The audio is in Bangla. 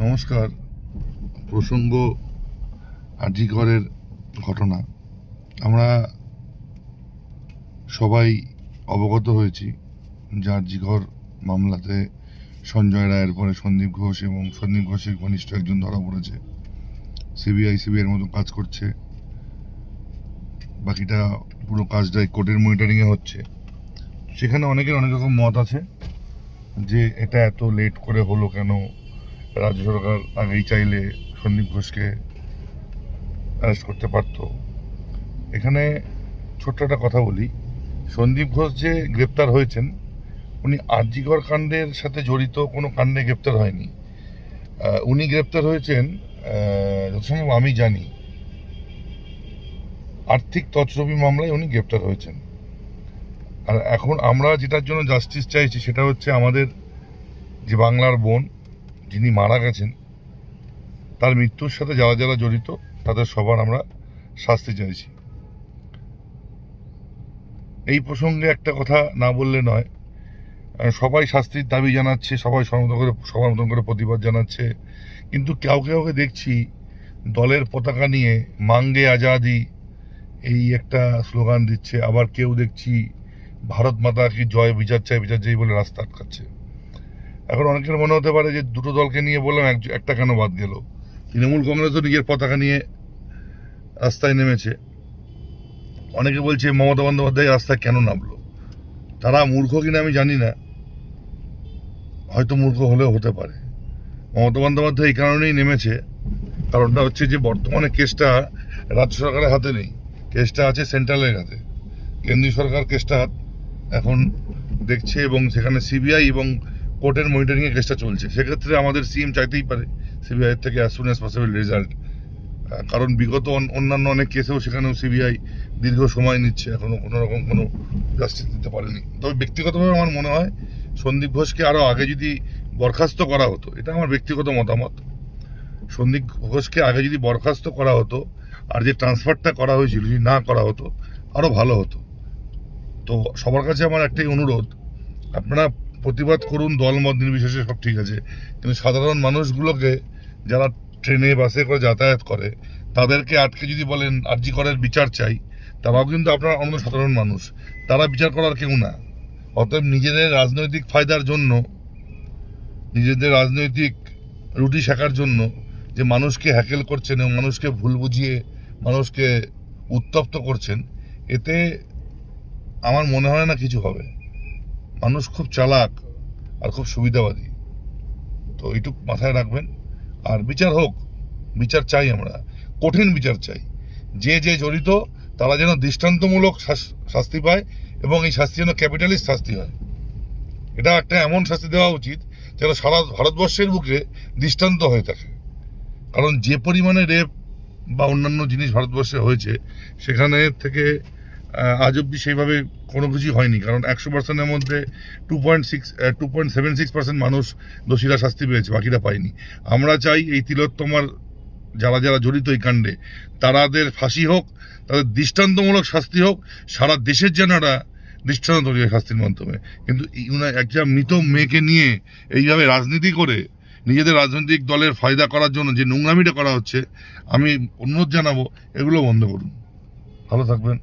নমস্কার। প্রসঙ্গ আজিকরের ঘটনা। আমরা সবাই অবগত হয়েছি যে আজিকর মামলাতে সঞ্জয় রায়ের পরে সন্দীপ ঘোষ এবং সন্দীপ ঘোষের ঘনিষ্ঠ একজন ধরা পড়েছে। সিবিআইয়ের মতো কাজ করছে, বাকিটা পুরো কাজটাই কোর্টের মনিটরিংয়ে হচ্ছে। সেখানে অনেকের অনেক রকম মত আছে যে এটা এত লেট করে হলো কেন, রাজ্য সরকার আগেই চাইলে সন্দীপ ঘোষকে অ্যারেস্ট করতে পারত। এখানে ছোট্ট একটা কথা বলি, সন্দীপ ঘোষ যে গ্রেপ্তার হয়েছেন উনি আরজিকর কাণ্ডের সাথে জড়িত কোনো কাণ্ডে গ্রেপ্তার হয়নি। উনি গ্রেপ্তার হয়েছেন যথাসম্ভব আমি জানি আর্থিক তছরুপি মামলায় উনি গ্রেপ্তার হয়েছেন। আর এখন আমরা যেটার জন্য জাস্টিস চাইছি সেটা হচ্ছে আমাদের যে বাংলার বোন যিনি মারা গেছেন তার মৃত্যুর সাথে যারা যারা জড়িত তাদের সবার আমরা শাস্তি চাইছি। এই প্রসঙ্গে একটা কথা না বললে নয়, সবাই শাস্তির দাবি জানাচ্ছে, সবাই সবার মতন করে প্রতিবাদ জানাচ্ছে, কিন্তু কাউকে দেখছি দলের পতাকা নিয়ে মাঙ্গে আজাদি এই একটা স্লোগান দিচ্ছে, আবার কেউ দেখছি ভারত মাতা কি জয়, বিচার চাই বলে রাস্তা আটকাচ্ছে। এখন অনেকের মনে হতে পারে যে দুটো দলকে নিয়ে বললাম একটা কেন বাদ গেল। তৃণমূল কংগ্রেসও নিজের পতাকা নিয়ে রাস্তায় নেমেছে। অনেকে বলছে মমতা বন্দ্যোপাধ্যায় রাস্তায় কেন নামলো। তারা মূর্খ কিনা আমি জানি না, হয়তো মূর্খ হলেও হতে পারে। মমতা বন্দ্যোপাধ্যায় এই কারণেই নেমেছে, কারণটা হচ্ছে যে বর্তমানে কেসটা রাজ্য সরকারের হাতে নেই, কেসটা আছে সেন্ট্রালের হাতে। কেন্দ্রীয় সরকার কেসটা এখন দেখছে এবং সেখানে সিবিআই এবং কোর্টের মনিটরিংয়ে কেসটা চলছে। সেক্ষেত্রে আমাদের সিএম চাইতেই পারে সিবিআই থেকে as soon as possible result, কারণ বিগত অন্যান্য অনেক কেসেও সেখানেও সিবিআই দীর্ঘ সময় নিচ্ছে, এখনো কোনো রকম কোনো জাস্টিস দিতে পারেনি। তবে ব্যক্তিগতভাবে আমার মনে হয় সন্দীপ ঘোষকে আরও আগে যদি বরখাস্ত করা হতো, এটা আমার ব্যক্তিগত মতামত, সন্দীপ ঘোষকে আগে যদি বরখাস্ত করা হতো আর যে ট্রান্সফারটা করা হয়েছিল যদি না করা হতো আরও ভালো হতো। তো সবার কাছে আমার একটাই অনুরোধ, আপনারা প্রতিবাদ করুন, দলমত নির্বিশেষে, সব ঠিক আছে, কিন্তু সাধারণ মানুষগুলোকে যারা ট্রেনে বাসে করে যাতায়াত করে তাদেরকে আটকে যদি বলেন আরজিকরের বিচার চাই, তারাও কিন্তু আপনারা অন্য সাধারণ মানুষ, তারা বিচার করার কেউ না। অতএব নিজেদের রাজনৈতিক ফায়দার জন্য, নিজেদের রাজনৈতিক রুটি শেখার জন্য যে মানুষকে হ্যাকেল করছেন এবং মানুষকে ভুল বুঝিয়ে মানুষকে উত্তপ্ত করছেন, এতে আমার মনে হয় না কিছু হবে। মানুষ খুব চালাক আর খুব সুবিধাবাদী, তো এইটুকু মাথায় রাখবেন। আর বিচার হোক, বিচার চাই, আমরা কঠিন বিচার চাই। যে জড়িত তারা যেন দৃষ্টান্তমূলক শাস্তি পায় এবং এই শাস্তি যেন ক্যাপিটালিস্ট শাস্তি হয়। এটা একটা এমন শাস্তি দেওয়া উচিত যেন সারা ভারতবর্ষের বুকে দৃষ্টান্ত হয়ে থাকে। কারণ যে পরিমাণে রেপ বা অন্যান্য জিনিস ভারতবর্ষে হয়েছে সেখানে থেকে আজ অব্দি সেইভাবে কোনো কিছুই হয়নি। কারণ 100%-এর মধ্যে 2.76% মানুষ দোষীরা শাস্তি পেয়েছে, বাকিরা পায়নি। আমরা চাই এই তিলোত্তমার যারা জড়িত এই কাণ্ডে তাদের ফাঁসি হোক, তাদের দৃষ্টান্তমূলক শাস্তি হোক, সারা দেশের যেন একটা দৃষ্টান্ত তৈরি হয় শাস্তির মাধ্যমে। কিন্তু একটা মৃত মেয়েকে নিয়ে এইভাবে রাজনীতি করে নিজেদের রাজনৈতিক দলের ফায়দা করার জন্য যে নোংরামিটা করা হচ্ছে, আমি অনুরোধ জানাবো এগুলো বন্ধ করুন। ভালো থাকবেন।